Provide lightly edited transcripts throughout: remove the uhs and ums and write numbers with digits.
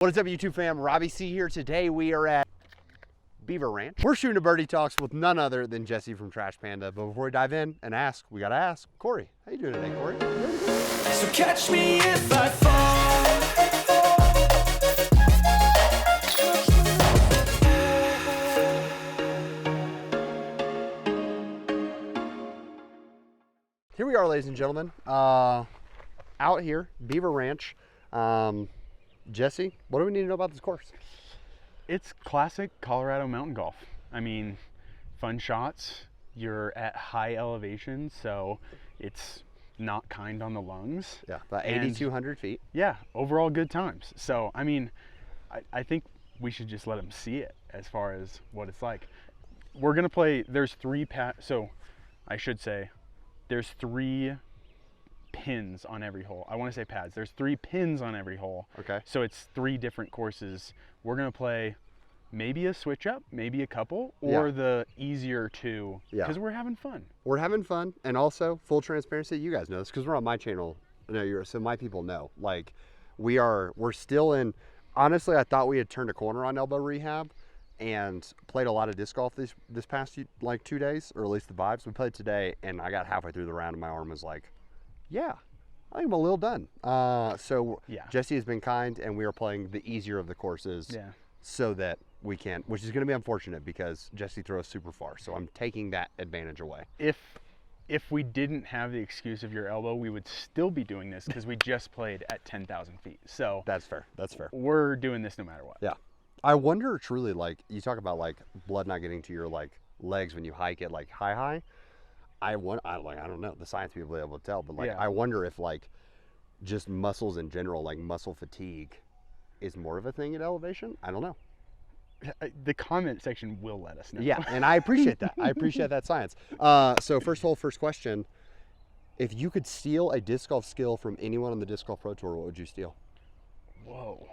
What is up, YouTube fam? Robbie C here. Today we are at Beaver Ranch. We're shooting a Birdie Talks with none other than Jesse from Trash Panda. But before we dive in and ask, we gotta ask, Corey, how you doing today, Corey? So catch me if I fall. Here we are, ladies and gentlemen, out here, Beaver Ranch. Jesse, what do we need to know about this course? It's classic Colorado mountain golf. I mean, fun shots. You're at high elevation, so it's not kind on the lungs. Yeah, about 8,200 feet. Yeah, overall good times. So, I mean, I think we should just let them see it as far as what it's like. We're going to play, there's three so I should say, there's three pins on every hole. I want to say pads. There's 3 pins on every hole. Okay. So it's 3 different courses. We're going to play maybe a switch up, maybe a couple, or the easier 2, because we're having fun. We're having fun, and also full transparency, you guys know this because we're on my channel. So my people know. Like, we're still in. Honestly, I thought we had turned a corner on elbow rehab, and played a lot of disc golf this past 2 days, or at least the vibes. We played today, and I got halfway through the round, and my arm was like, yeah, I think I'm a little done. So Jesse has been kind, and we are playing the easier of the courses so that we can, which is going to be unfortunate because Jesse throws super far. So I'm taking that advantage away. If we didn't have the excuse of your elbow, we would still be doing this because we just played at 10,000 feet. So that's fair. That's fair. We're doing this no matter what. Yeah. I wonder truly, like, you talk about like blood not getting to your like legs when you hike it like high. I don't know, the science people will be able to tell, but like, I wonder if like just muscles in general, like muscle fatigue is more of a thing at elevation. I don't know. The comment section will let us know. Yeah, and I appreciate that. I appreciate that science. So first hole, first question. If you could steal a disc golf skill from anyone on the Disc Golf Pro Tour, what would you steal? Whoa.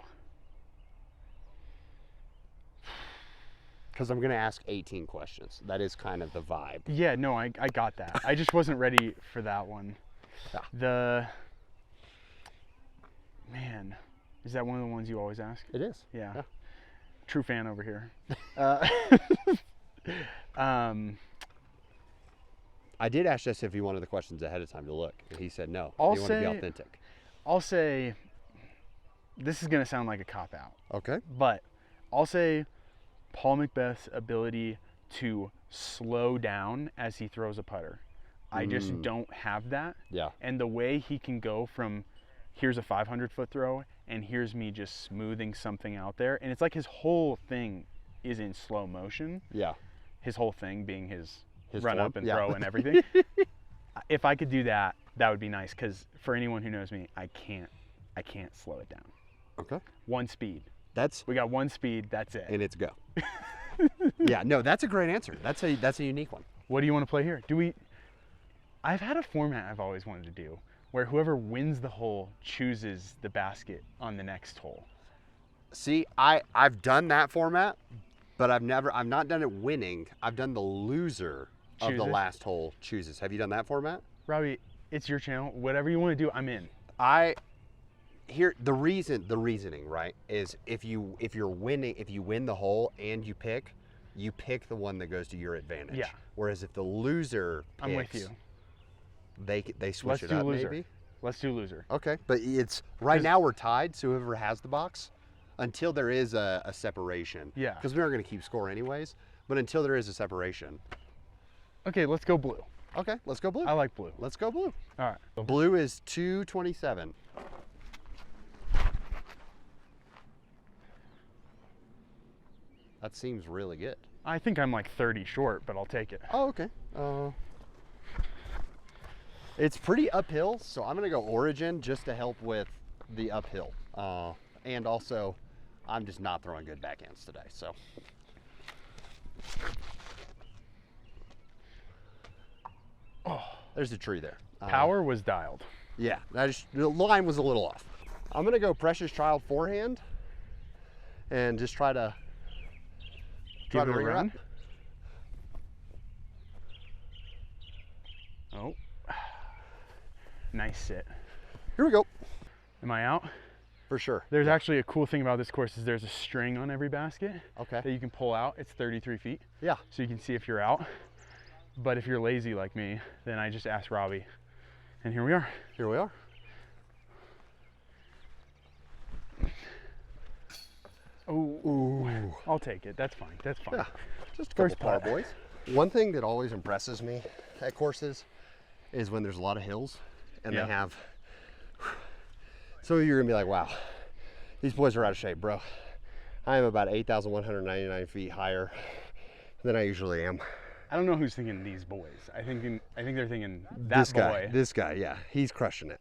Because I'm going to ask 18 questions. That is kind of the vibe. Yeah, no, I got that. I just wasn't ready for that one. Yeah. Man, is that one of the ones you always ask? It is. Yeah. True fan over here. I did ask Jess if he wanted the questions ahead of time to look, and he said no. I'll he wanted to be authentic. I'll say, this is going to sound like a cop-out. Okay. But I'll say Paul Macbeth's ability to slow down as he throws a putter. I just don't have that. Yeah. And the way he can go from here's a 500-foot throw and here's me just smoothing something out there, and it's like his whole thing is in slow motion. Yeah. His whole thing being his run up and throw and everything. If I could do that, that would be nice, because for anyone who knows me, I can't slow it down. Okay. 1 speed. We got 1 speed, that's it. And it's go. Yeah, no, that's a great answer. That's a unique one. What do you want to play here? I've had a format I've always wanted to do where whoever wins the hole chooses the basket on the next hole. See, I've done that format, but I've not done it winning. I've done the loser of the last hole chooses. Have you done that format? Robbie, it's your channel. Whatever you want to do, I'm in. Here, the reasoning, right, is if you win the hole and you pick the one that goes to your advantage. Yeah. Whereas if the loser picks, I'm with you. They switch it up, maybe. Let's do loser. Okay, but it's right now we're tied, so whoever has the box, until there is a separation. Yeah. Because we aren't going to keep score anyways, but until there is a separation. Okay, let's go blue. Okay, let's go blue. I like blue. Let's go blue. All right. Blue is 227. That seems really good. I think I'm like 30 short, but I'll take it. Oh, okay. It's pretty uphill, so I'm gonna go origin just to help with the uphill. And also, I'm just not throwing good backhands today, so. Oh, there's a tree there. Power was dialed. Yeah, the line was a little off. I'm gonna go Precious Child forehand and just try to ring it around. Oh, nice sit. Here we go. Am I out? For sure. There's actually a cool thing about this course is there's a string on every basket Okay. that you can pull out. It's 33 feet. Yeah. So you can see if you're out. But if you're lazy like me, then I just ask Robbie. And here we are. Here we are. Ooh. I'll take it. That's fine. That's fine. Yeah. Just a First couple par putt. boys. One thing that always impresses me at courses is when there's a lot of hills and they have. So you're gonna be like, wow, these boys are out of shape, bro. I am about 8,199 feet higher than I usually am. I don't know who's thinking these boys. I think they're thinking that boy. This guy, yeah, he's crushing it.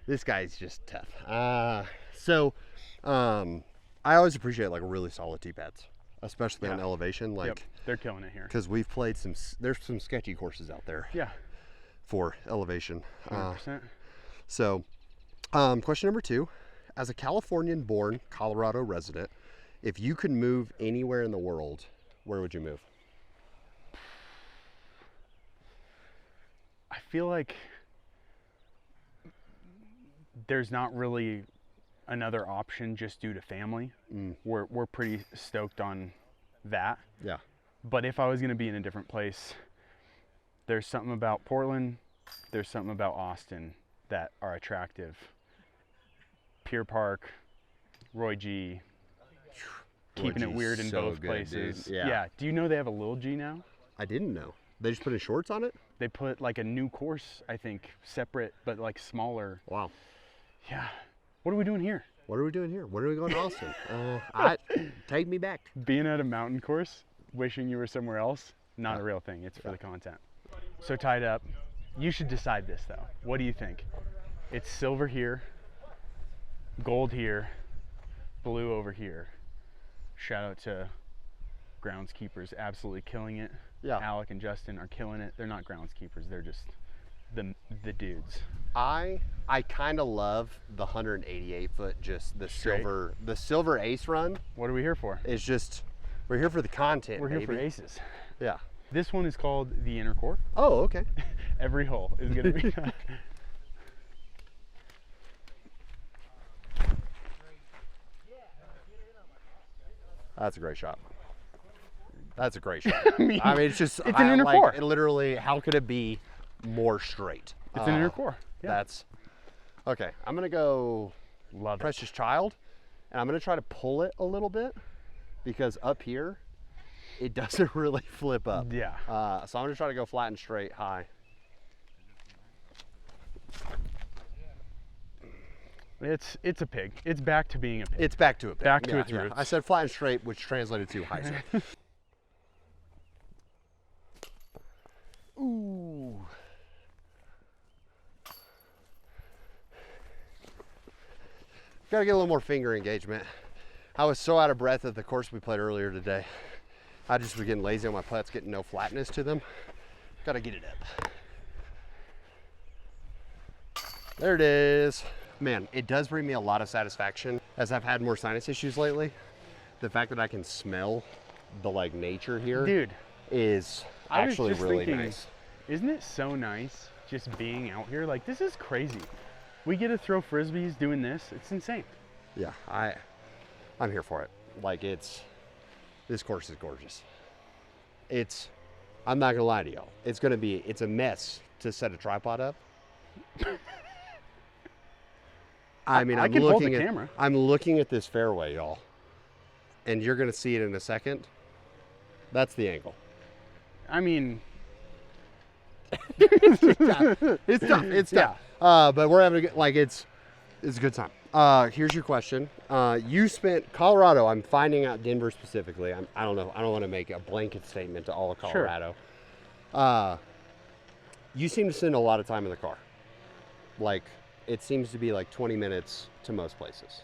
This guy's just tough. I always appreciate like really solid tee pads, especially on elevation. Like they're killing it here. Because we've played there's some sketchy courses out there. Yeah. For elevation. 100%. So, question number 2, as a Californian-born Colorado resident, if you could move anywhere in the world, where would you move? I feel like there's not really another option just due to family. We're pretty stoked on that. Yeah. But if I was going to be in a different place, there's something about Portland, there's something about Austin that are attractive. Pier Park, Roy G, keeping it weird in both places. Dude. Yeah. Do you know they have a little G now? I didn't know. They just put in shorts on it? They put like a new course, I think, separate, but like smaller. Wow. Yeah. What are we doing here? What are we doing here? When are we going to Austin? Take me back. Being at a mountain course, wishing you were somewhere else, not a real thing. It's for the content. So tied up. You should decide this though. What do you think? It's silver here, gold here, blue over here. Shout out to groundskeepers, absolutely killing it. Yeah. Alec and Justin are killing it. They're not groundskeepers. They're just the dudes. I kind of love the 188 foot, just the silver ace run. What are we here for? It's just, we're here for the content. We're here for aces. Yeah. This one is called the inner core. Oh, okay. Every hole is gonna be. That's a great shot. That's a great shot. I mean, it's just, it's an inner core. Literally, how could it be more straight? It's an inner core. Yeah. That's, okay, I'm gonna go Precious Child, and I'm gonna try to pull it a little bit, because up here, it doesn't really flip up. Yeah. So I'm gonna try to go flat and straight, high. It's a pig. It's back to being a pig. It's back to a pig. Back to its roots. I said flat and straight, which translated to high. Ooh. Gotta get a little more finger engagement. I was so out of breath at the course we played earlier today. I just was getting lazy on my putts, getting no flatness to them. Gotta get it up. There it is. Man, it does bring me a lot of satisfaction as I've had more sinus issues lately. The fact that I can smell the like nature here, dude, is actually really nice. Isn't it so nice just being out here? Like, this is crazy. We get to throw frisbees doing this. It's insane. Yeah, I'm here for it. Like, this course is gorgeous. I'm not gonna lie to y'all. It's a mess to set a tripod up. I mean, I'm looking at this fairway, y'all, and you're gonna see it in a second. That's the angle. I mean, it's tough. It's tough. But we're having it's a good time. Here's your question. You spent Colorado. I'm finding out Denver specifically. I don't know. I don't want to make a blanket statement to all of Colorado. Sure. You seem to spend a lot of time in the car. Like, it seems to be like 20 minutes to most places.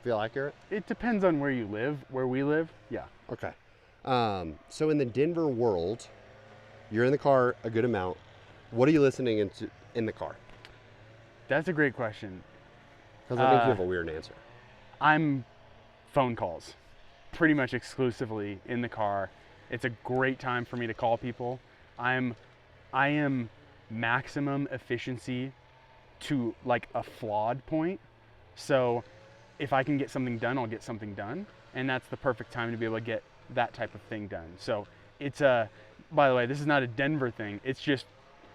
Feel accurate? It depends on where you live. Where we live, yeah. Okay. So in the Denver world, you're in the car a good amount. What are you listening in the car? That's a great question. Because I think you have a weird answer. I'm phone calls, pretty much exclusively in the car. It's a great time for me to call people. I am maximum efficiency to like a flawed point So if I can get something done, I'll get something done. And that's the perfect time to be able to get that type of thing done. So it's by the way, this is not a Denver thing. It's just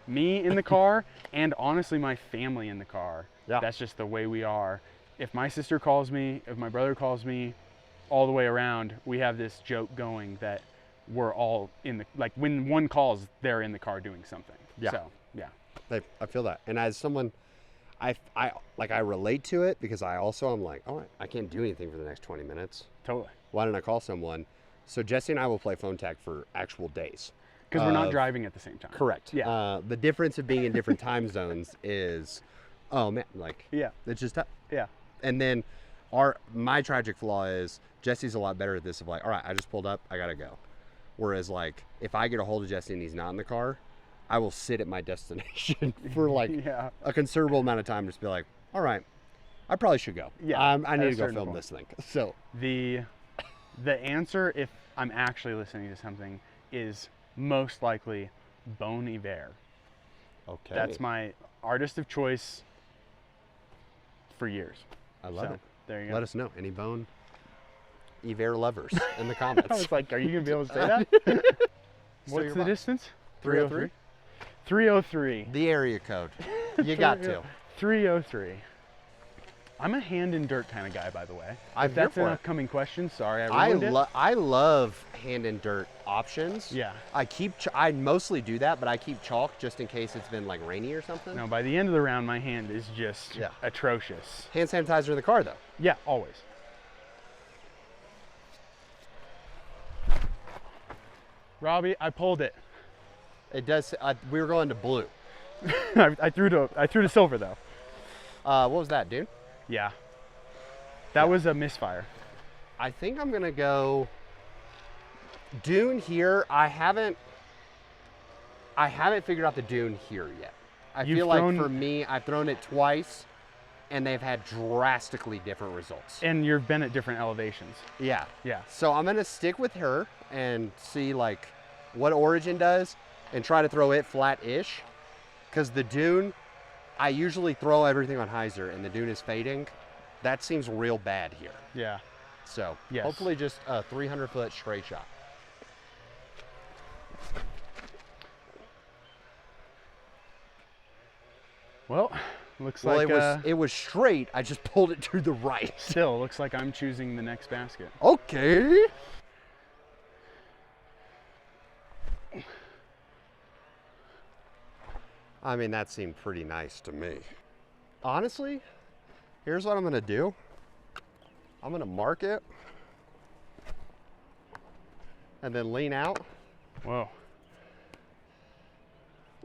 me in the car and honestly my family in the car. Yeah. That's just the way we are. If my sister calls me, if my brother calls me, all the way around, we have this joke going that we're all in the, like when one calls, they're in the car doing something. Yeah. So, yeah. I feel that. And as someone, I relate to it because I'm like, all right, I can't do anything for the next 20 minutes. Totally. Why don't I call someone? So Jesse and I will play phone tag for actual days. Because we're not driving at the same time. Correct. Yeah. The difference of being in different time zones is, oh man, like, yeah, it's just, yeah. And then my tragic flaw is Jesse's a lot better at this of like, all right, I just pulled up, I gotta go. Whereas like, if I get a hold of Jesse and he's not in the car, I will sit at my destination for like a considerable amount of time, just be like, all right, I probably should go. Yeah. I need to go film this thing. So the answer, if I'm actually listening to something, is most likely Bon Iver. Okay. That's my artist of choice for years. I love it. There you go. Let us know. Any Bon Iver lovers in the comments. I was like, are you going to be able to say that? What's the distance? 303? 303. The area code. You got to. 303. I'm a hand in dirt kind of guy, by the way. If that's an upcoming question. Sorry, I ruined it. I love hand in dirt options. Yeah. I mostly do that, but I keep chalk just in case it's been like rainy or something. No, by the end of the round, my hand is just atrocious. Hand sanitizer in the car, though. Yeah, always. Robbie, I pulled it. It does. We were going to blue. I threw to silver though. What was that, dude? Yeah. That was a misfire. I think I'm gonna go dune here. I haven't figured out the dune here yet. I feel like for me, I've thrown it twice, and they've had drastically different results. And you've been at different elevations. Yeah. Yeah. So I'm gonna stick with her and see like what Origin does, and try to throw it flat-ish, because the dune, I usually throw everything on hyzer, and the dune is fading. That seems real bad here. Yeah. So yes. Hopefully just a 300-foot straight shot. Well, looks like it was straight. I just pulled it to the right. Still, looks like I'm choosing the next basket. Okay. I mean, that seemed pretty nice to me. Honestly, here's what I'm gonna do. I'm gonna mark it and then lean out. Whoa.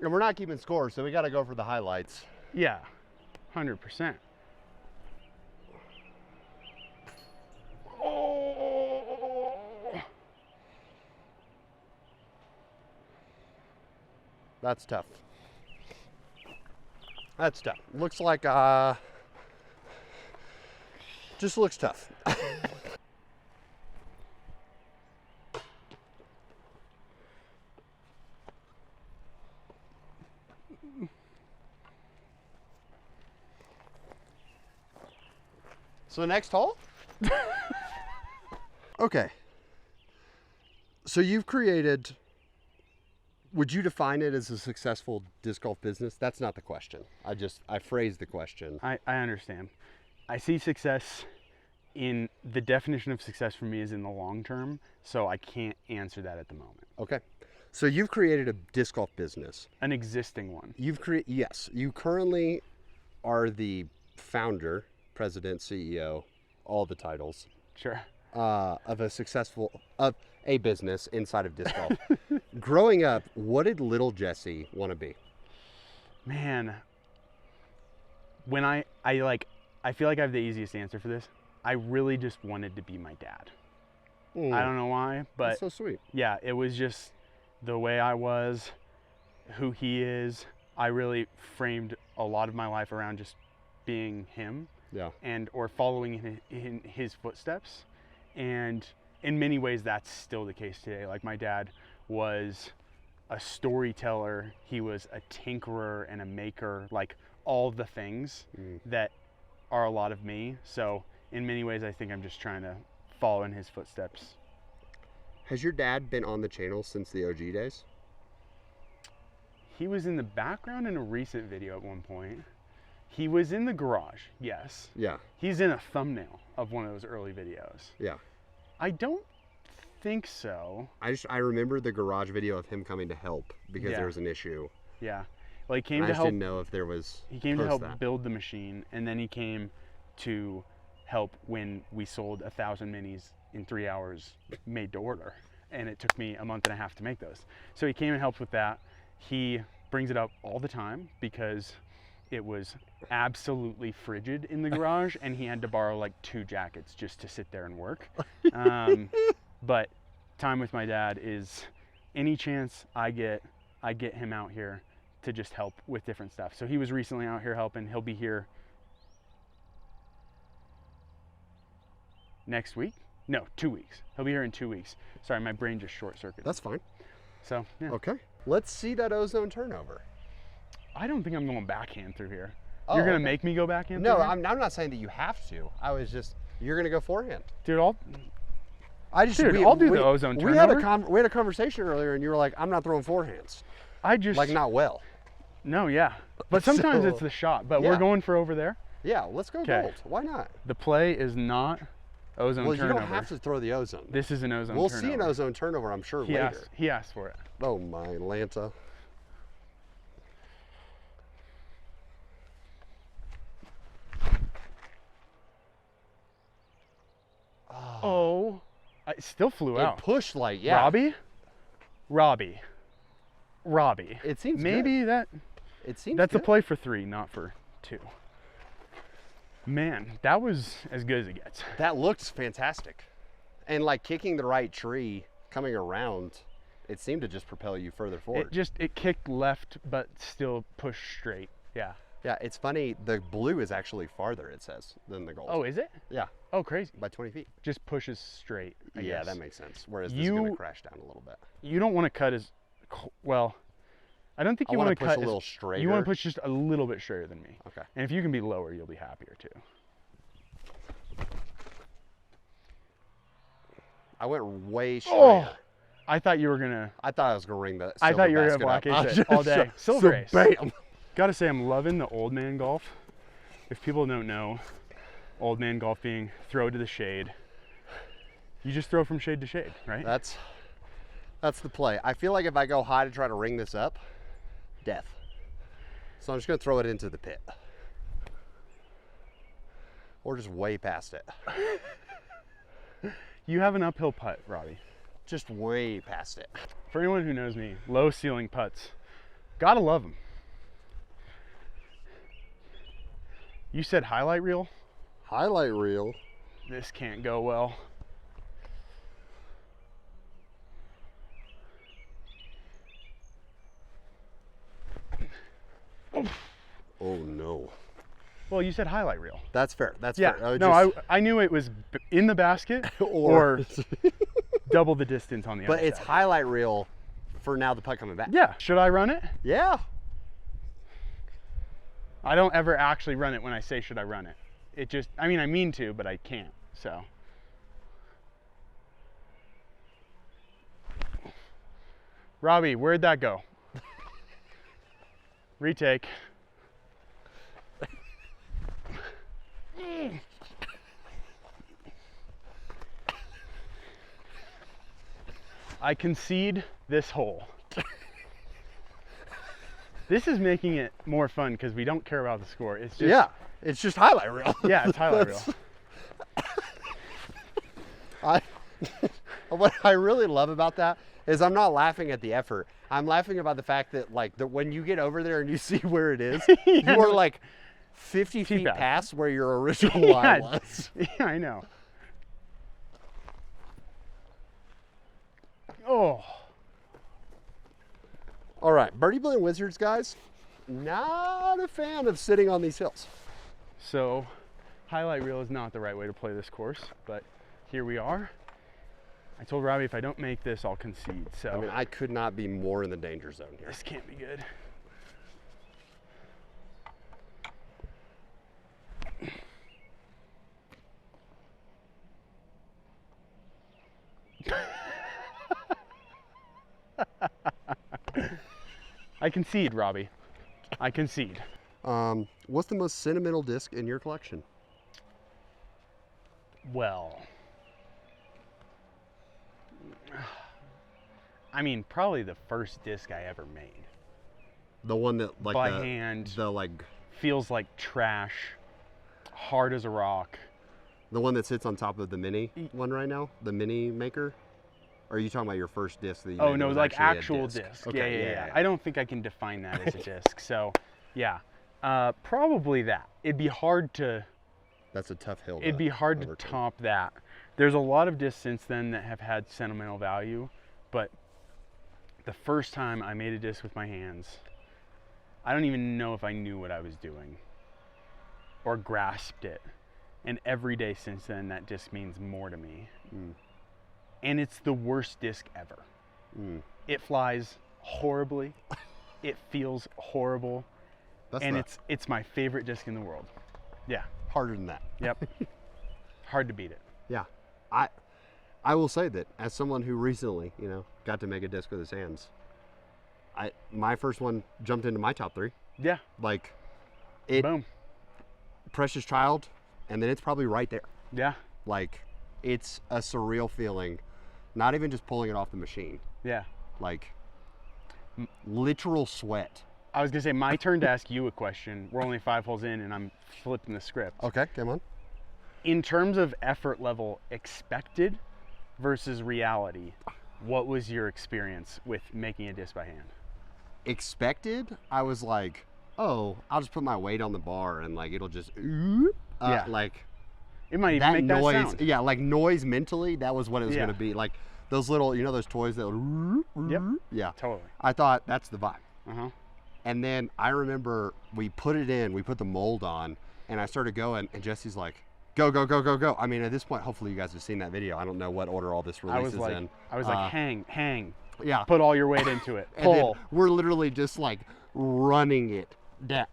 And we're not keeping score, so we gotta go for the highlights. Yeah, 100%. Oh. That's tough. That's tough. Looks like, just looks tough. So next hole? Okay. So you've created, would you define it as a successful disc golf business? That's not the question. I phrased the question. I understand. I see success in, the definition of success for me is in the long term, so I can't answer that at the moment. Okay. So you've created a disc golf business. An existing one. Yes. You currently are the founder, president, CEO, all the titles. Sure. Of a business inside of disc golf. Growing up, what did little Jesse want to be? Man, when I feel like I have the easiest answer for this. I really just wanted to be my dad. I don't know why, but that's so sweet. Yeah, it was just the way I was, who he is. I really framed a lot of my life around just being him. Yeah. Or following in his footsteps. And in many ways, that's still the case today. Like, my dad was a storyteller. He was a tinkerer and a maker, like all the things that are a lot of me. So in many ways, I think I'm just trying to follow in his footsteps. Has your dad been on the channel since the OG days? He was in the background in a recent video at one point. He was in the garage, yes. Yeah. He's in a thumbnail of one of those early videos. Yeah. I don't think so. I remember the garage video of him coming to help because there was an issue. Yeah. Well, he came to I just help. didn't know if there was. He came to help build the machine, and then he came to help when we sold 1,000 minis in 3 hours, made to order, and it took me a month and a half to make those. So he came and helped with that. He brings it up all the time because it was absolutely frigid in the garage, and he had to borrow like 2 jackets just to sit there and work. But time with my dad is any chance I get him out here to just help with different stuff. So he was recently out here helping. He'll be here next week. No, 2 weeks. He'll be here in 2 weeks. Sorry, my brain just short-circuited. That's fine. So, yeah. Okay. Let's see that ozone turnover. I don't think I'm going backhand through here. You're going to make me go backhand No, through here? I'm not saying that you have to. I was just, you're going to go forehand. Dude, I'll do the ozone turnover. We had a conversation earlier, and you were like, I'm not throwing forehands. Like, not well. No, yeah. But sometimes it's the shot. But we're going for over there. Yeah, let's go gold. Why not? The play is not ozone turnover. Well, you don't have to throw the ozone. This is an ozone turnover. turnover. We'll see an ozone turnover, I'm sure, later. He asked for it. Oh, my Lanta. Oh, it still flew out. It pushed like, yeah. Robbie. It seems maybe good. that's good. a play for 3, not for 2. Man, that was as good as it gets. That looks fantastic. And like kicking the right tree, coming around, it seemed to just propel you further forward. It kicked left, but still pushed straight. Yeah. Yeah, it's funny. The blue is actually farther, it says, than the gold. Oh, is it? Yeah. Oh, crazy. By 20 feet. Just pushes straight, I guess. that makes sense. Whereas this is going to crash down a little bit. You don't want to cut as, well, I don't think you want to cut a little straighter. You want to push just a little bit straighter than me. Okay. And if you can be lower, you'll be happier too. I went way straighter. Oh, I thought you were going to. I thought I was going to ring the I thought you were going to block ace all day. Silver ace. Bam. Gotta say, I'm loving the old man golf. If people don't know, old man golf being throw to the shade. You just throw from shade to shade, right? That's the play. I feel like if I go high to try to ring this up, death. So I'm just gonna throw it into the pit. Or just way past it. You have an uphill putt, Robbie. Just way past it. For anyone who knows me, low ceiling putts, gotta love them. You said highlight reel? Highlight reel? This can't go well. Oh no. Well, you said highlight reel. That's fair. That's fair. No, I knew it was in the basket or double the distance on the other side. But it's highlight reel for now the putt coming back. Yeah. Should I run it? Yeah. I don't ever actually run it when I say should I run it. It just, I mean to, but I can't, so. Robbie, where'd that go? Retake. I concede this hole. This is making it more fun because we don't care about the score. It's just, it's just highlight reel. Yeah, it's highlight reel. What I really love about that is I'm not laughing at the effort. I'm laughing about the fact that when you get over there and you see where it is, you are like 50 feet past where your original line was. Yeah, I know. Oh. All right, Birdie Blend Wizards, guys, not a fan of sitting on these hills. So, highlight reel is not the right way to play this course, but here we are. I told Robbie if I don't make this, I'll concede. So, I mean, I could not be more in the danger zone here. This can't be good. I concede, Robbie. I concede. What's the most sentimental disc in your collection? Well, I mean, probably the first disc I ever made. The one that like by hand. The like feels like trash, hard as a rock. The one that sits on top of the mini one right now, the mini maker. Or are you talking about your first disc that you made? No, like actual disc. Okay, Yeah. I don't think I can define that as a disc. So, yeah, probably that. It'd be hard to. That's a tough hill. It'd be hard to top that. There's a lot of discs since then that have had sentimental value, but the first time I made a disc with my hands, I don't even know if I knew what I was doing or grasped it. And every day since then, that disc means more to me. And it's the worst disc ever. It flies horribly. It feels horrible. It's my favorite disc in the world. Yeah. Harder than that. Yep. Hard to beat it. Yeah. I will say that as someone who recently, got to make a disc with his hands, my first one jumped into my top 3. Yeah. Like boom. Precious Child, and then it's probably right there. Yeah. Like it's a surreal feeling, not even just pulling it off the machine. Yeah. Like literal sweat. I was gonna say my turn to ask you a question. We're only 5 holes in and I'm flipping the script. Okay, come on. In terms of effort level expected versus reality, what was your experience with making a disc by hand? Expected, I was like, oh, I'll just put my weight on the bar and like it'll just like it might even make that noise sound. Yeah, like noise mentally, that was what it was gonna be. Like those little, those toys that would yeah, totally. I thought that's the vibe. And then I remember we put the mold on, and I started going, and Jesse's like, go, go, go, go, go. I mean, at this point, hopefully you guys have seen that video. I don't know what order all this releases in. I was like, hang. Yeah. Put all your weight into it. Pull. We're literally just like running it.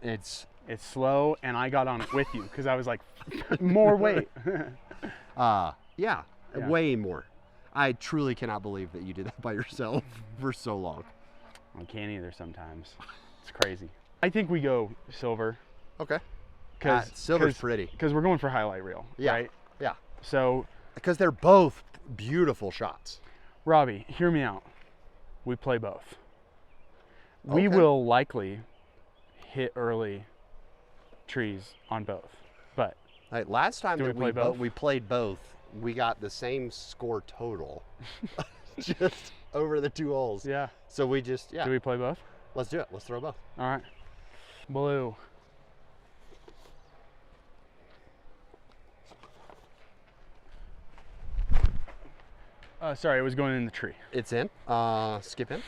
It's slow, and I got on it with you because I was like, more weight. Yeah, way more. I truly cannot believe that you did that by yourself for so long. I can't either sometimes. It's crazy. I think we go silver. Okay. Because silver's pretty. Because we're going for highlight reel, right? Yeah. So. Because they're both beautiful shots. Robbie, hear me out. We play both. Okay. We will likely hit early trees on both, but. Last time that we played both, we got the same score total, just over the 2 holes. Yeah. So we just Do we play both? Let's do it. Let's throw both. All right. Blue. Sorry, it was going in the tree. It's in. Skip in.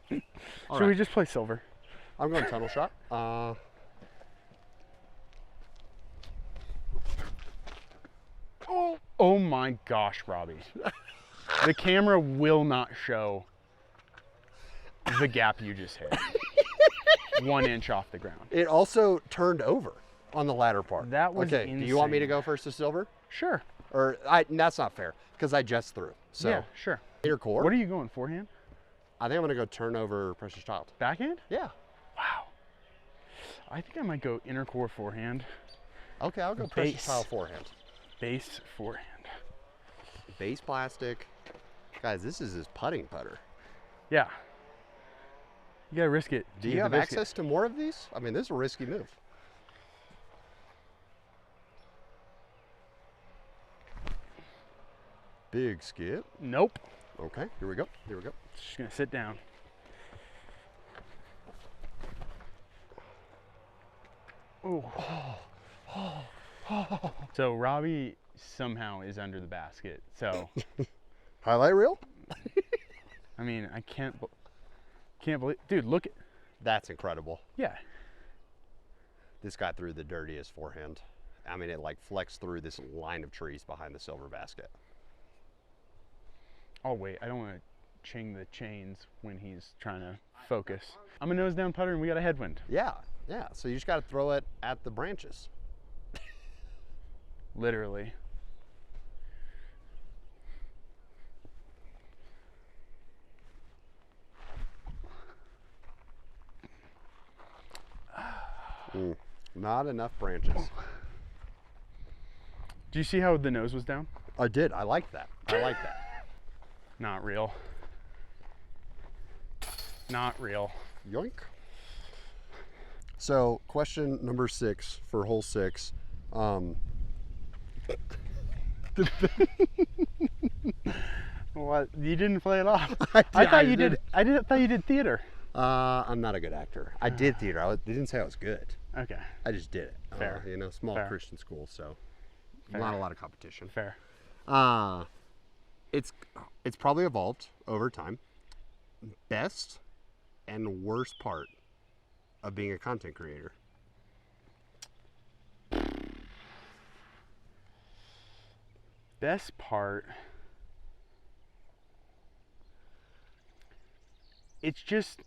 Should we just play silver? I'm going tunnel shot. Oh my gosh, Robbie. The camera will not show the gap you just hit. 1 inch off the ground. It also turned over on the latter part. That was okay. insane. Do you want me to go first to silver? Sure. Or that's not fair because I just threw. So yeah, sure. Inner core. What are you going, forehand? I think I'm gonna go turn over Precious Child. Backhand? Yeah. Wow. I think I might go inner core forehand. Okay, I'll go Precious Child forehand. Base forehand. Base plastic. Guys, this is his putting putter. Yeah. You gotta risk it. Do you have access to more of these? I mean, this is a risky move. Big skip. Nope. Okay, here we go. Just gonna sit down. So Robbie somehow is under the basket. So highlight reel? I mean, I can't believe, dude, look at. That's incredible. Yeah. This guy threw the dirtiest forehand. I mean, it like flexed through this line of trees behind the silver basket. Oh wait, I don't want to ching the chains when he's trying to focus. I'm a nose down putter and we got a headwind. Yeah. So you just got to throw it at the branches. Literally. Not enough branches. Do you see how the nose was down? I did. I like that. I like that. Not real. Not real. Yoink. So, question number 6 for hole 6. What? You didn't play it off. I thought you did. I thought you did theater. I'm not a good actor. I did theater. They didn't say I was good. Okay. I just did it. Fair. Small Fair. Christian school, so Fair. not a lot of competition. Fair. It's probably evolved over time. Best and worst part of being a content creator. Best part. It's just,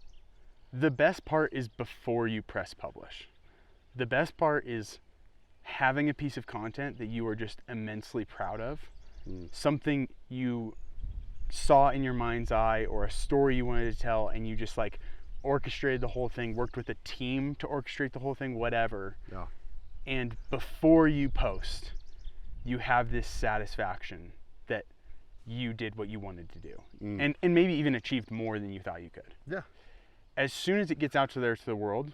the best part is before you press publish. The best part is having a piece of content that you are just immensely proud of. Something you saw in your mind's eye, or a story you wanted to tell, and you just like orchestrated the whole thing, worked with a team to orchestrate the whole thing, whatever. Yeah. And before you post, you have this satisfaction that you did what you wanted to do, and maybe even achieved more than you thought you could. Yeah. As soon as it gets out to the world,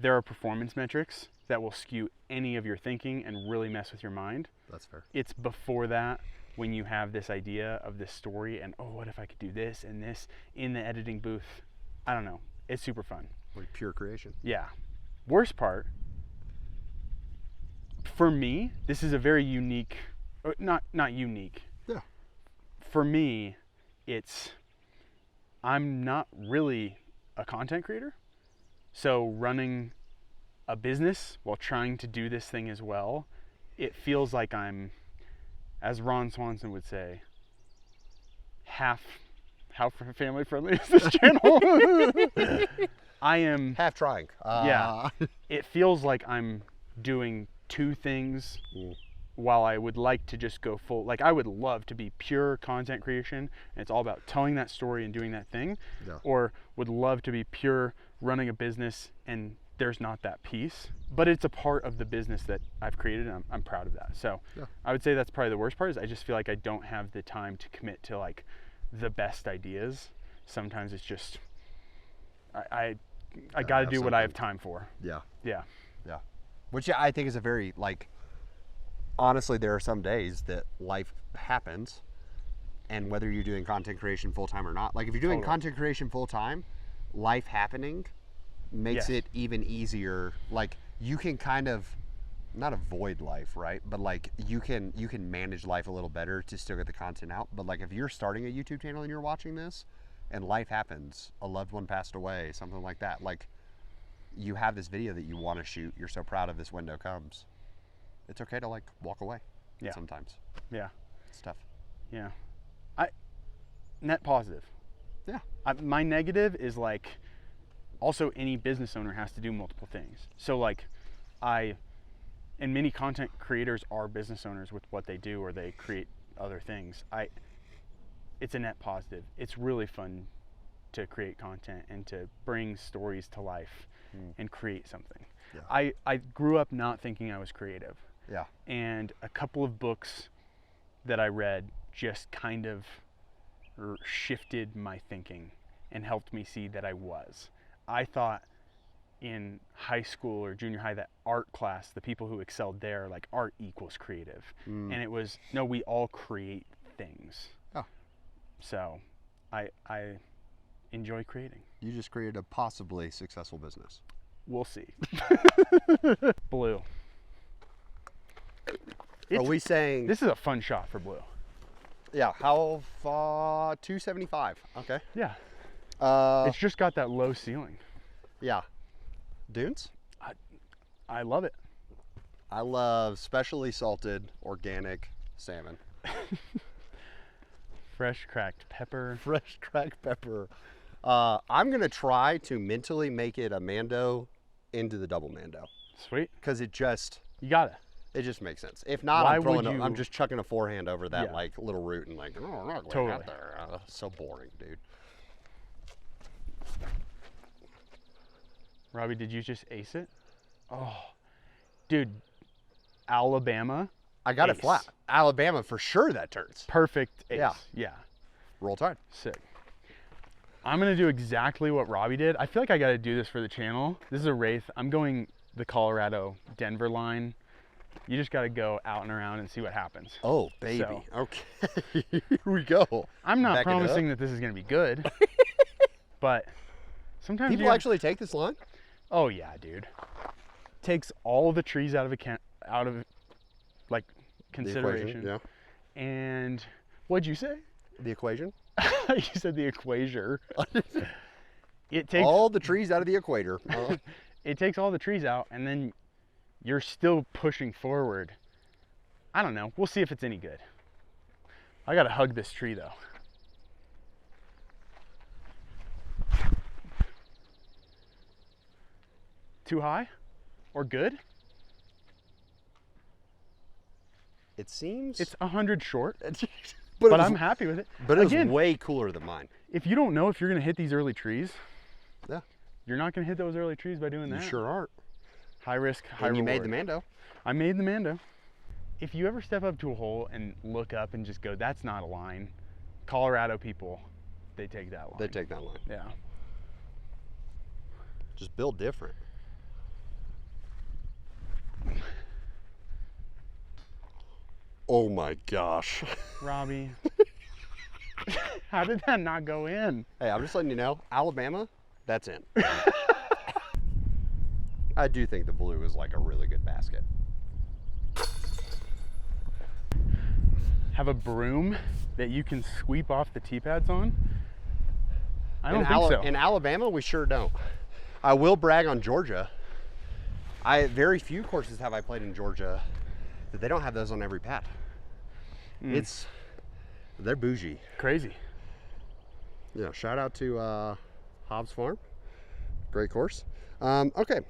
there are performance metrics that will skew any of your thinking and really mess with your mind. That's fair. It's before that, when you have this idea of this story and, oh, what if I could do this and this in the editing booth? I don't know. It's super fun. Like pure creation. Yeah. Worst part, for me, this is a very unique, not unique. Yeah. For me, I'm not really a content creator. So running a business while trying to do this thing as well, it feels like I'm, as Ron Swanson would say, how family friendly is this channel? I am half trying. Yeah. It feels like I'm doing two things while I would like to just go full. Like, I would love to be pure content creation, and it's all about telling that story and doing that thing. Yeah. Or would love to be pure running a business, and there's not that piece, but it's a part of the business that I've created, and I'm proud of that. So yeah. I would say that's probably the worst part, is I just feel like I don't have the time to commit to like the best ideas. Sometimes it's just, I got to do what I have time for. Yeah. Yeah. Yeah. Which I think is a very, like, honestly, there are some days that life happens, and whether you're doing content creation full time or not, like if you're doing content creation full time, life happening makes it even easier. Like, you can kind of not avoid life, right? But like you can manage life a little better to still get the content out. But like if you're starting a YouTube channel and you're watching this and life happens, a loved one passed away, something like that, like you have this video that you want to shoot, you're so proud of, this window comes, it's okay to like walk away sometimes. Yeah. It's tough. Yeah. Net positive. Yeah. My negative is like, also any business owner has to do multiple things. So like and many content creators are business owners with what they do, or they create other things. It's a net positive. It's really fun to create content and to bring stories to life and create something. Yeah. I grew up not thinking I was creative. Yeah. And a couple of books that I read just kind of shifted my thinking and helped me see that I was. I thought in high school or junior high that art class, the people who excelled there, like art equals creative. And it was, no, we all create things. Oh. So I enjoy creating. You just created a possibly successful business. We'll see. Blue. Are we saying this is a fun shot for blue? Yeah. How far? 275. Okay. Yeah. It's just got that low ceiling. Yeah. Dunes? I love it. I love specially salted organic salmon. Fresh cracked pepper. Fresh cracked pepper. I'm going to try to mentally make it a mando into the double mando. Sweet. Because it just... You got it. It just makes sense. If not, I'm just chucking a forehand over that like little root and like, oh, I'm not going out there. So boring, dude. Robbie, did you just ace it? Oh, dude, Alabama. I got Ace. it flat. Alabama for sure that turns. Perfect ace. Yeah. Yeah. Roll Tide. Sick. I'm going to do exactly what Robbie did. I feel like I got to do this for the channel. This is a Wraith. I'm going the Colorado Denver line. You just got to go out and around and see what happens. Oh, baby. So, okay. Here we go. I'm not Back it promising up. that this is going to be good, but sometimes People actually take this line? Oh yeah, dude. Takes all the trees out of like consideration. The equation, yeah. And what'd you say? The equation? You said the equator. It takes all the trees out of the equator. It takes all the trees out, and then you're still pushing forward. I don't know. We'll see if it's any good. I gotta hug this tree though. Too high or good? It seems It's 100 short, but but I'm happy with it. But it was Again, way cooler than mine. if you don't know if you're gonna hit these early trees, Yeah. you're not gonna hit those early trees by doing You that. sure aren't. High risk, high And you reward. made the Mando. I made the Mando. If you ever step up to a hole and look up and just go, that's not a line, Colorado people, they take that line. They take that line. Yeah. Just build different. Oh my gosh. Robbie, how did that not go in? Hey, I'm just letting you know, Alabama, that's in. I do think the blue is like a really good basket. Have a broom that you can sweep off the tee pads on? I don't think so. In Alabama, we sure don't. I will brag on Georgia. Very few courses have I played in Georgia that they don't have those on every pad. They're bougie. Crazy. Yeah, shout out to Hobbs Farm. Great course. Okay.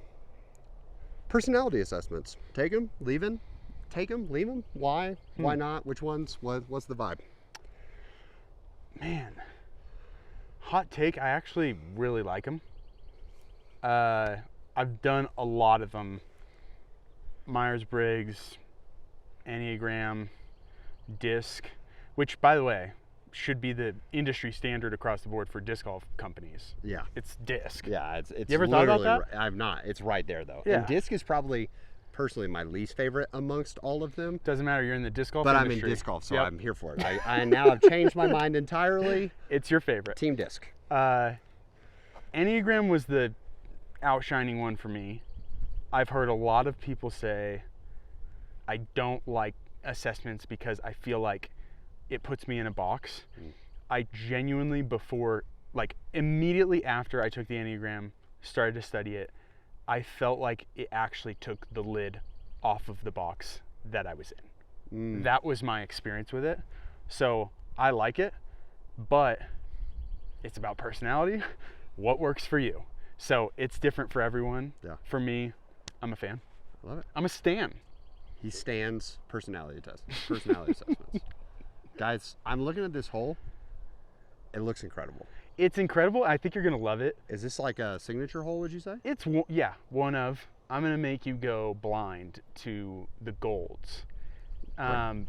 Personality assessments. Take them, leave them. Take them, leave them. Why? Why not? Which ones? What's the vibe? Man, hot take, I actually really like them. I've done a lot of them. Myers-Briggs, Enneagram, DISC, which, by the way, should be the industry standard across the board for disc golf companies. Yeah. It's DISC. Yeah, it's You ever thought about literally that? I've not. It's right there though. Yeah. And disc is probably personally my least favorite amongst all of them. Doesn't matter, you're in the disc golf But industry. I'm in disc golf, so Yep. I'm here for it. I now have changed my mind entirely. It's your favorite. Team disc. Enneagram was the outshining one for me. I've heard a lot of people say I don't like assessments because I feel like it puts me in a box. I genuinely, immediately after I took the Enneagram, started to study it, I felt like it actually took the lid off of the box that I was in. That was my experience with it. So I like it, but it's about personality. What works for you? So it's different for everyone. Yeah. For me, I'm a fan. I love it. I'm a stan. He stands personality assessments. Guys, I'm looking at this hole. It looks incredible. It's incredible. I think you're gonna love it. Is this like a signature hole, would you say? It's one of. I'm gonna make you go blind to the golds,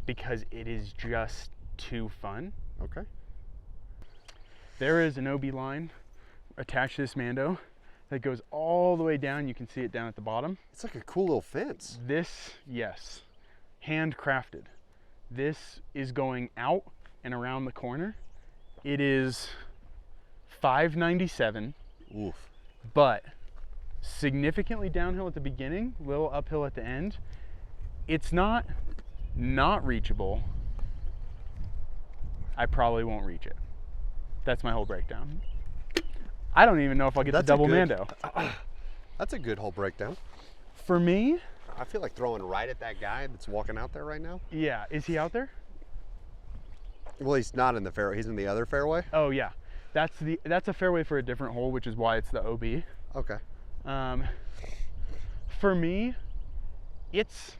because it is just too fun. Okay. There is an OB line attached to this Mando that goes all the way down. You can see it down at the bottom. It's like a cool little fence. This, yes, handcrafted. This is going out and around the corner. It is $597, Oof. but significantly downhill at the beginning, little uphill at the end. It's not reachable. I probably won't reach it. That's my whole breakdown. I don't even know if I'll get the double Mando. That's a good hole breakdown. For me, I feel like throwing right at that guy that's walking out there right now. yeah, is he out there? Well, he's not in the fairway. He's in the other fairway. Oh yeah, that's a fairway for a different hole, which is why it's the OB. Okay. For me, it's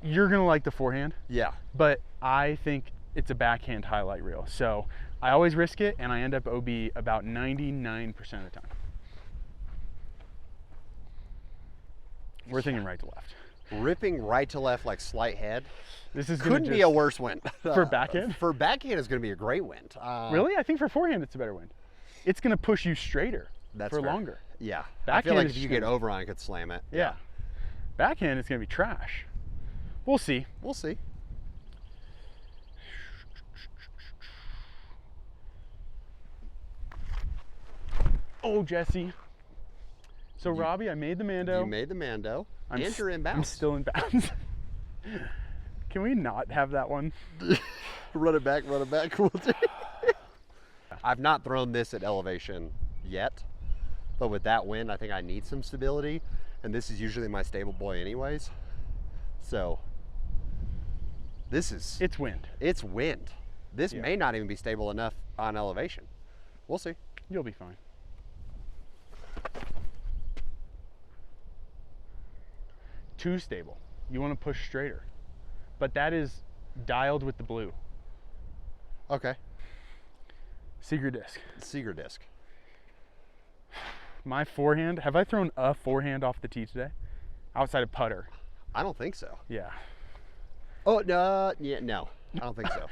you're gonna like the forehand, Yeah. but I think it's a backhand highlight reel. So I always risk it, and I end up OB about 99% of the time. We're thinking right to left. Ripping right to left like slight head. This is couldn't be a worse wind. For backhand? For backhand, it's going to be a great wind. Really? I think for forehand, it's a better wind. It's going to push you straighter for longer. Yeah. Backhand I feel like is if you get over on it, could slam it. Yeah. Backhand, it's going to be trash. We'll see. We'll see. Oh, Jesse. So, Robbie, I made the Mando. You made the Mando. And you're inbounds. I'm still in bounds. Can we not have that one? Run it back, run it back. I've not thrown this at elevation yet, but with that wind, I think I need some stability, and this is usually my stable boy anyways. So it's wind. It's wind. This may not even be stable enough on elevation. We'll see. You'll be fine. Too stable. You want to push straighter, but that is dialed with the blue. Okay. Seeger disc. Seeger disc. My forehand, have I thrown a forehand off the tee today? Outside of putter. I don't think so. Yeah. Oh, no, yeah, no, I don't think so.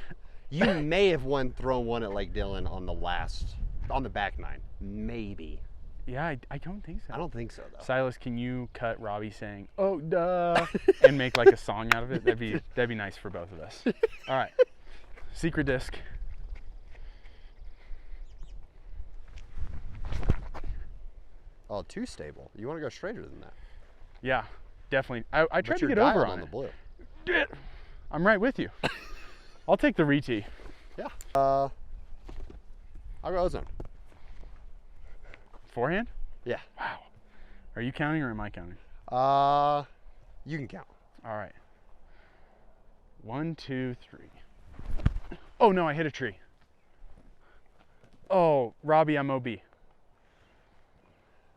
You may have thrown one at Lake Dillon on the back nine, maybe. Yeah, I don't think so. I don't think so, though. Silas, can you cut Robbie saying, oh, duh, and make like a song out of it? That'd be nice for both of us. All right. Secret disc. Oh, too stable. You want to go straighter than that. Yeah, definitely. I tried to get over on the it. blue. I'm right with you. I'll take the re-tee. Yeah. I'll go ozone. Forehand? Yeah. Wow. Are you counting or am I counting? You can count. All right. 1, 2, 3. Oh no, I hit a tree. Oh, Robbie, I'm OB.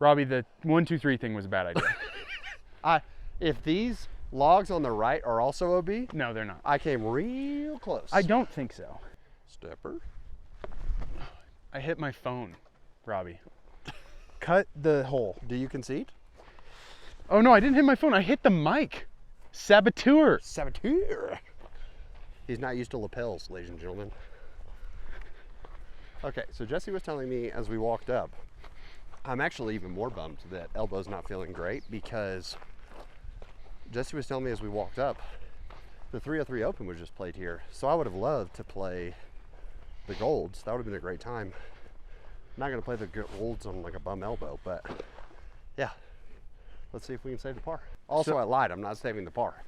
Robbie, the 1, 2, 3 thing was a bad idea. If these logs on the right are also OB? No, they're not. I came real close. I don't think so. Stepper. I hit my phone, Robbie. Cut the hole. Do you concede? Oh no, I didn't hit my phone. I hit the mic. Saboteur. Saboteur. He's not used to lapels, ladies and gentlemen. Okay, so Jesse was telling me as we walked up, I'm actually even more bummed that elbow's not feeling great because Jesse was telling me as we walked up, the 303 Open was just played here. So I would have loved to play the Golds. That would have been a great time. I'm not going to play the Golds on like a bum elbow, but yeah. Let's see if we can save the par. Also, I lied. I'm not saving the par.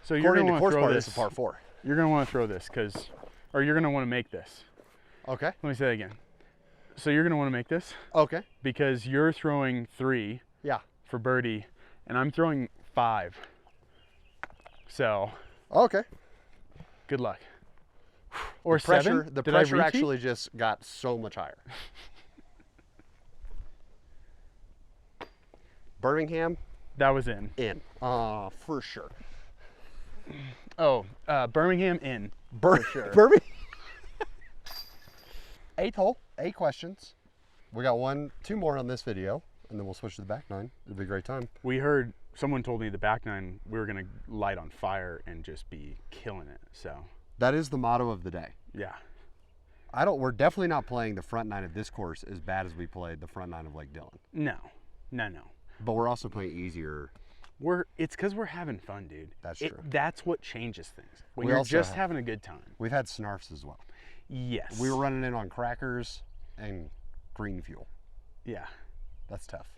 So you're going to throw this. This is a par 4. You're going to want to throw this or you're going to want to make this. Okay. Let me say that again. So you're going to want to make this. Okay. Because you're throwing 3. Yeah. For birdie, and I'm throwing 5. So. Okay. Good luck. Or the pressure, 7. The pressure actually just got so much higher. Birmingham. That was in. In. For sure. Oh, Birmingham in. For sure. Birmingham. 8th hole, 8 questions. We got 2 more on this video, and then we'll switch to the back 9. It'll be a great time. We heard, someone told me the back 9, we were going to light on fire and just be killing it, so. That is the motto of the day. Yeah. We're definitely not playing the front 9 of this course as bad as we played the front 9 of Lake Dillon. No. But we're also playing easier. It's because we're having fun, dude. That's true. That's what changes things. When you're just having a good time. We've had snarfs as well. Yes. We were running in on crackers and green fuel. Yeah. That's tough.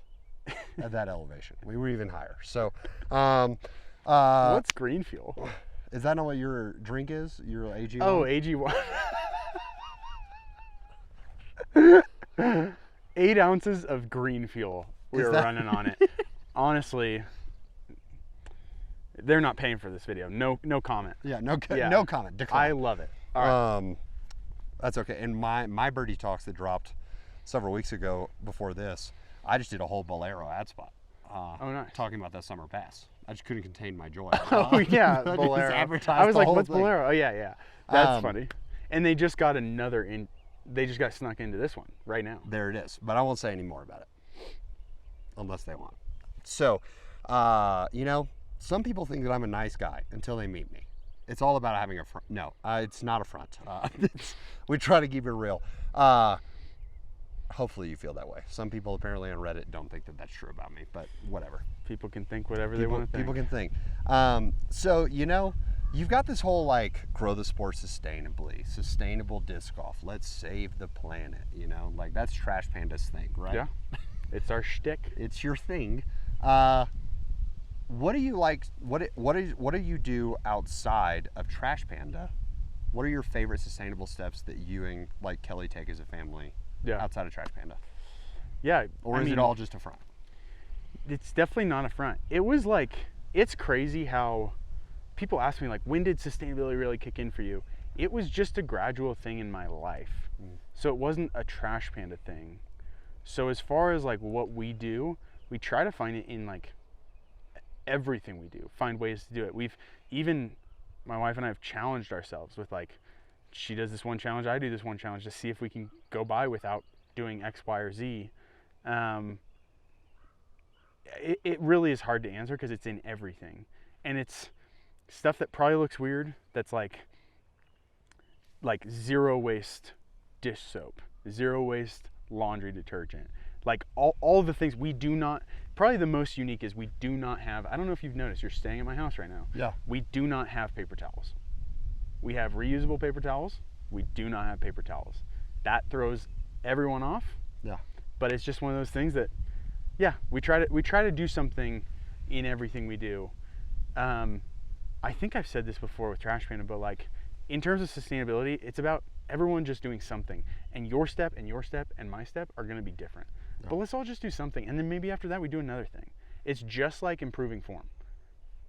At that elevation. We were even higher. So, what's green fuel? Is that not what your drink is? Your AG1? Oh, AG1. 8 ounces of green fuel we were running on it. Honestly, they're not paying for this video. No comment. Yeah, no comment. Decline. I love it. All right. That's okay. And my Birdie Talks that dropped several weeks ago before this, I just did a whole Bolero ad spot. Oh, nice. Talking about that summer pass. I just couldn't contain my joy. Oh, yeah, Bolero. I was like, what's thing. Bolero? Oh, yeah. That's funny. And they just got they just got snuck into this one right now. There it is. But I won't say any more about it. Unless they want. So, You know, some people think that I'm a nice guy until they meet me. It's all about having a front. No, it's not a front. We try to keep it real. Hopefully you feel that way. Some people apparently on Reddit don't think that that's true about me, but whatever. People can think whatever they want to think. People can think. So, you know, you've got this whole like grow the sport sustainably, sustainable disc golf. Let's save the planet, you know? Like that's Trash Panda's thing, right? Yeah. It's our shtick. It's your thing. What do you like? What do you do outside of Trash Panda? What are your favorite sustainable steps that you and like Kelly take as a family outside of Trash Panda? Yeah. Or is it all just a front? It's definitely not a front. It was like, it's crazy how people ask me like, when did sustainability really kick in for you? It was just a gradual thing in my life. So it wasn't a Trash Panda thing. So as far as like what we do, we try to find it in like everything we do, find ways to do it. We've even, my wife and I have challenged ourselves with like, she does this one challenge, I do this one challenge to see if we can go by without doing X, Y, or Z. It really is hard to answer because it's in everything. And it's stuff that probably looks weird. That's like zero waste dish soap, zero waste laundry detergent. Like all the things we do not, probably the most unique is we do not have, I don't know if you've noticed, you're staying at my house right now. Yeah. We do not have paper towels. We have reusable paper towels. We do not have paper towels. That throws everyone off. Yeah. But it's just one of those things that, yeah, we try to do something in everything we do. I think I've said this before with Trash Panda, but like in terms of sustainability, it's about everyone just doing something, and your step and your step and my step are going to be different. Yeah. But let's all just do something, and then maybe after that we do another thing. It's just like improving form.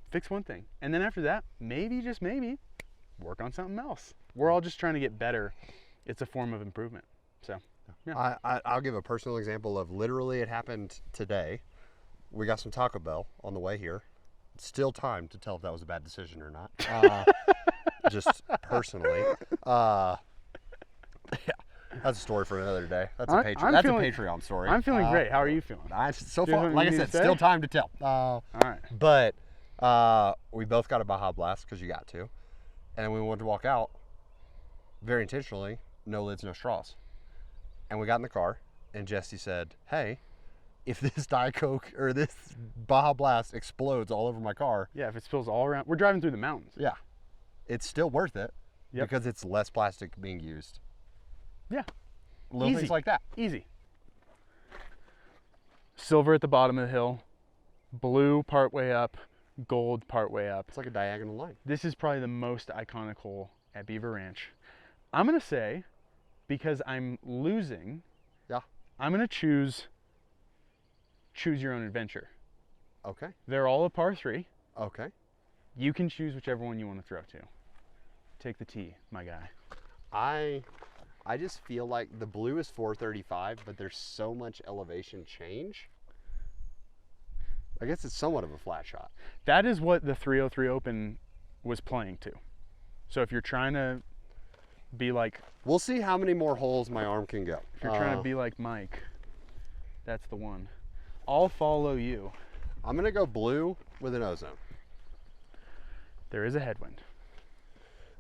Fix one thing, and then after that, maybe, just maybe, work on something else. We're all just trying to get better. It's a form of improvement. So, yeah. I'll give a personal example of literally it happened today. We got some Taco Bell on the way here. Still time to tell if that was a bad decision or not. Just personally. Yeah, that's a story for another day. That's a Patreon story. I'm feeling great. How are you feeling? So far, like I said, still time to tell. All right. But we both got a Baja Blast because you got to. And we wanted to walk out very intentionally, no lids, no straws. And we got in the car, and Jesse said, hey, if this Diet Coke or this Baja Blast explodes all over my car. Yeah, if it spills all around. We're driving through the mountains. Yeah. It's still worth it because it's less plastic being used. Yeah. Little things like that. Easy. Silver at the bottom of the hill, blue part way up, gold part way up. It's like a diagonal line. This is probably the most iconic hole at Beaver Ranch. I'm going to say, because I'm losing, I'm going to choose your own adventure. Okay. They're all a par 3. Okay. You can choose whichever one you want to throw to. Take the tee, my guy. I just feel like the blue is 435, but there's so much elevation change. I guess it's somewhat of a flat shot. That is what the 303 Open was playing to. So if you're trying to be like... We'll see how many more holes my arm can go. If you're trying to be like Mike, that's the one. I'll follow you. I'm going to go blue with an ozone. There is a headwind.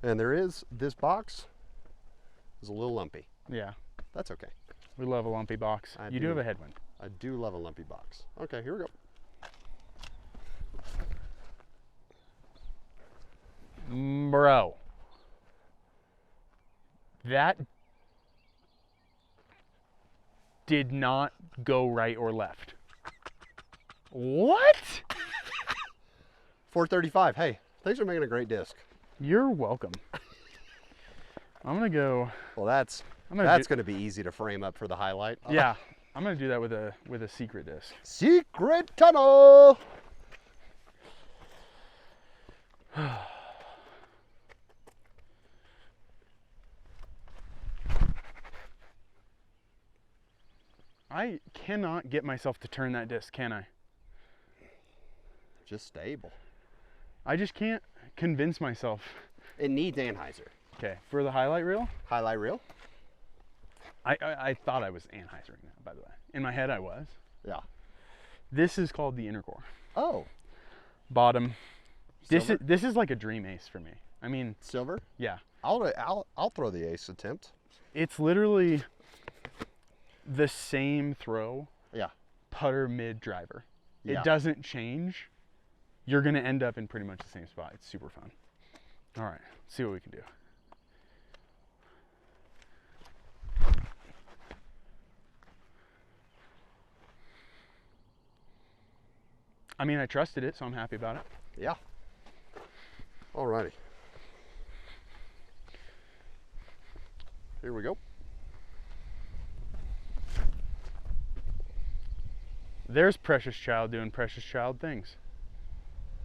And there is, this box is a little lumpy. Yeah. That's okay. We love a lumpy box. You do have a headwind. I do love a lumpy box. Okay, here we go. Bro. That did not go right or left. What? 435. Hey, thanks for making a great disc. You're welcome. I'm gonna go. Well, that's gonna be easy to frame up for the highlight. Yeah, I'm gonna do that with a secret disc. Secret tunnel. I cannot get myself to turn that disc, can I? Just stable. I just can't convince myself. It needs Anheuser. Okay, for the highlight reel? Highlight reel? I thought I was Anheisering that, by the way. In my head I was. Yeah. This is called the inner core. Oh. Bottom. Silver? This is like a dream ace for me. I mean, Silver? yeah. I'll throw the ace attempt. It's literally the same throw. Yeah. Putter mid driver. Yeah. It doesn't change. You're gonna end up in pretty much the same spot. It's super fun. All right, let's see what we can do. I mean, I trusted it, so I'm happy about it. Yeah. Alrighty. Here we go. There's Precious Child doing Precious Child things.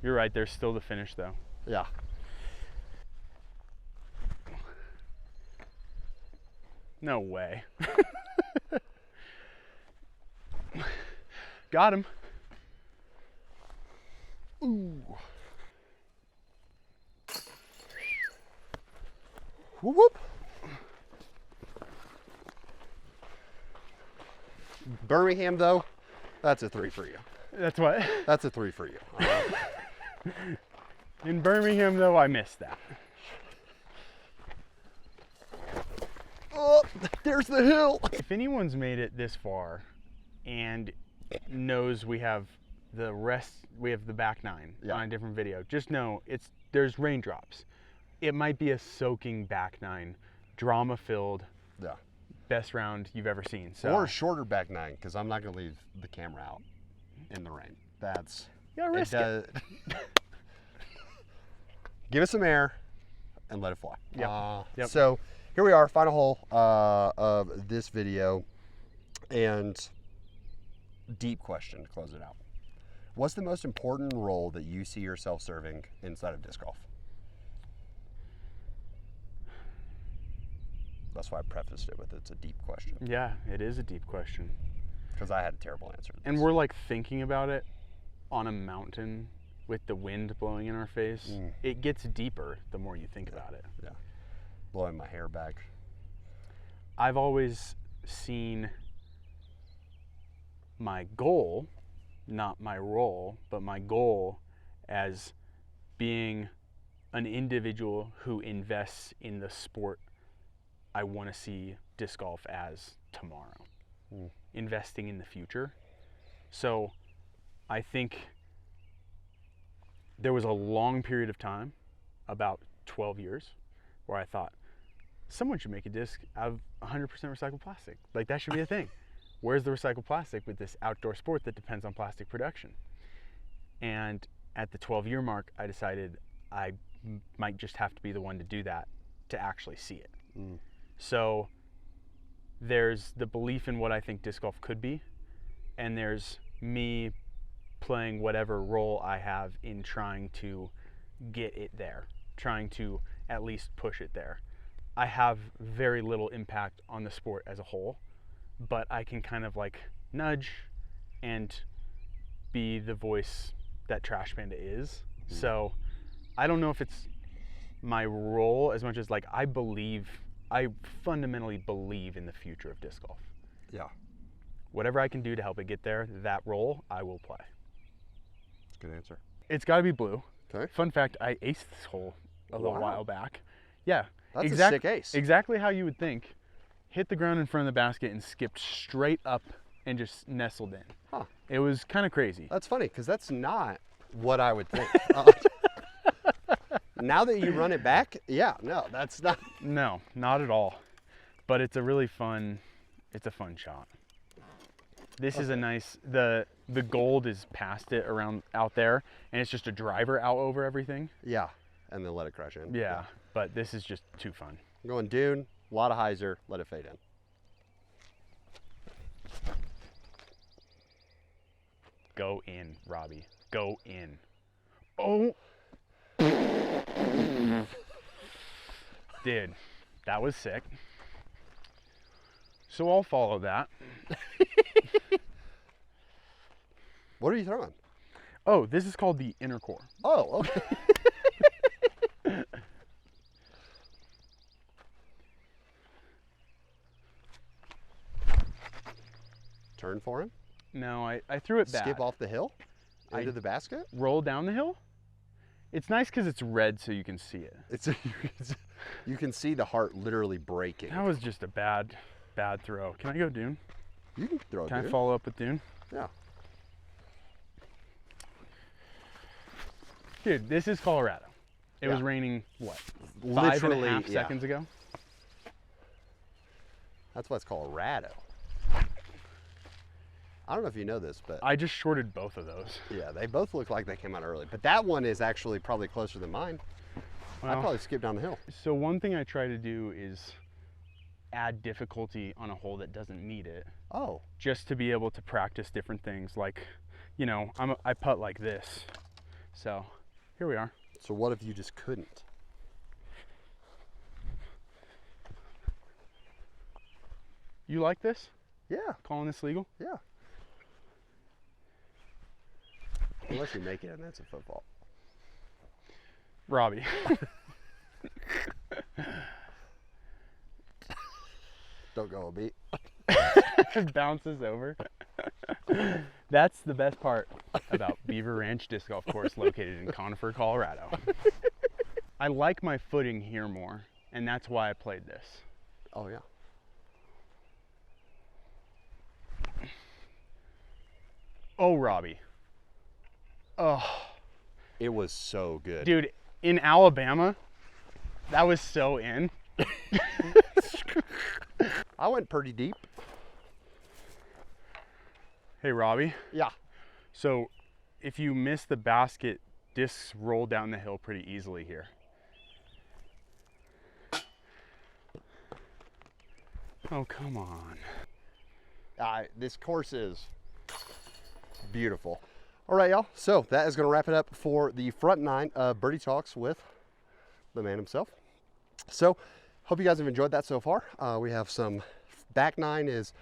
You're right, there's still the finish though. Yeah. No way. Got him. Ooh. Whoop whoop. Birmingham though, that's a 3 for you. That's what? That's a 3 for you. In Birmingham though, I missed that. Oh, there's the hill. If anyone's made it this far and knows we have the back nine on a different video, just know there's raindrops. It might be a soaking back nine, drama filled. Yeah. Best round you've ever seen. So. Or a shorter back nine, because I'm not gonna leave the camera out in the rain. That's risk it. Give it some air and let it fly. Yep. So here we are, final hole of this video, and deep question to close it out. What's the most important role that you see yourself serving inside of disc golf? That's why I prefaced it with it's a deep question. Yeah, it is a deep question. Because I had a terrible answer to this. And we're like thinking about it on a mountain with the wind blowing in our face. It gets deeper the more you think about it. Yeah. Blowing my hair back. I've always seen my goal, not my role, but my goal as being an individual who invests in the sport I want to see disc golf as tomorrow. Investing in the future. So I think there was a long period of time, about 12 years, where I thought someone should make a disc out of 100% recycled plastic. Like that should be a thing. Where's the recycled plastic with this outdoor sport that depends on plastic production? And at the 12-year mark, I decided I might just have to be the one to do that to actually see it. So there's the belief in what I think disc golf could be, and there's me playing whatever role I have in trying to get it there, trying to at least push it there. I have very little impact on the sport as a whole, but I can kind of like nudge and be the voice that Trash Panda is. So I don't know if it's my role as much as like I fundamentally believe in the future of disc golf. Yeah. Whatever I can do to help it get there, that role, I will play. That's a good answer. It's got to be blue. Okay. Fun fact, I aced this hole a little while back. Yeah. That's a sick ace. Exactly how you would think. Hit the ground in front of the basket and skipped straight up and just nestled in. Huh. It was kind of crazy. That's funny, because that's not what I would think. Now that you run it back, yeah, no, that's not. No, not at all. But it's a really fun, it's a fun shot. This is a nice, the gold is past it around out there, and it's just a driver out over everything. Yeah, and then let it crash in. Yeah, but this is just too fun. I'm going dune, a lot of hyzer, let it fade in. Go in, Robbie. Go in. Oh. Dude, that was sick. So I'll follow that. What are you throwing? Oh, this is called the inner core. Oh, okay. Turn for him? No, I threw it back. Skip off the hill? into the basket? Roll down the hill. It's nice because it's red so you can see it. You can see the heart literally breaking. That was just a bad throw. Can I go dune? You can throw it. Can I follow up with dune? Yeah. Dude, this is Colorado. It was raining, what, 5.5 seconds ago? That's why it's Colorado. I don't know if you know this, but I just shorted both of those. Yeah, they both look like they came out early. But that one is actually probably closer than mine. Well, I probably skipped down the hill. So one thing I try to do is add difficulty on a hole that doesn't need it. Oh. Just to be able to practice different things. Like, you know, I putt like this. So here we are. So what if you just couldn't? You like this? Yeah. Calling this legal? Yeah. Unless you make it and that's a football. Robbie. Don't go a beat. It bounces over. That's the best part about Beaver Ranch Disc Golf Course located in Conifer, Colorado. I like my footing here more, and that's why I played this. Oh, yeah. Oh, Robbie. Oh. It was so good. Dude, in Alabama, that was so in. I went pretty deep. Hey, Robbie. Yeah. So, if you miss the basket, discs roll down the hill pretty easily here. Oh, come on. This course is beautiful. All right, y'all. So that is going to wrap it up for the front nine of Birdie Talks with the man himself. So hope you guys have enjoyed that so far. We have some back nine is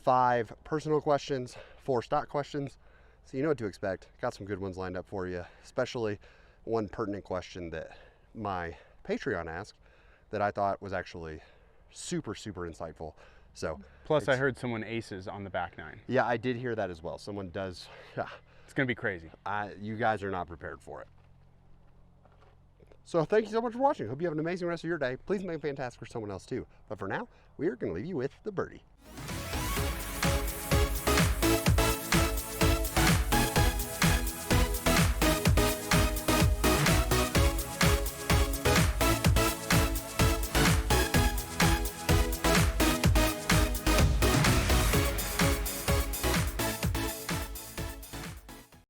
5 personal questions, 4 stock questions. So you know what to expect. Got some good ones lined up for you, especially one pertinent question that my Patreon asked that I thought was actually super, super insightful. So plus I heard someone aces on the back nine. Yeah, I did hear that as well. Someone does. It's gonna be crazy. You guys are not prepared for it. So thank you so much for watching. Hope you have an amazing rest of your day. Please make it fantastic for someone else too. But for now, we are going to leave you with the birdie.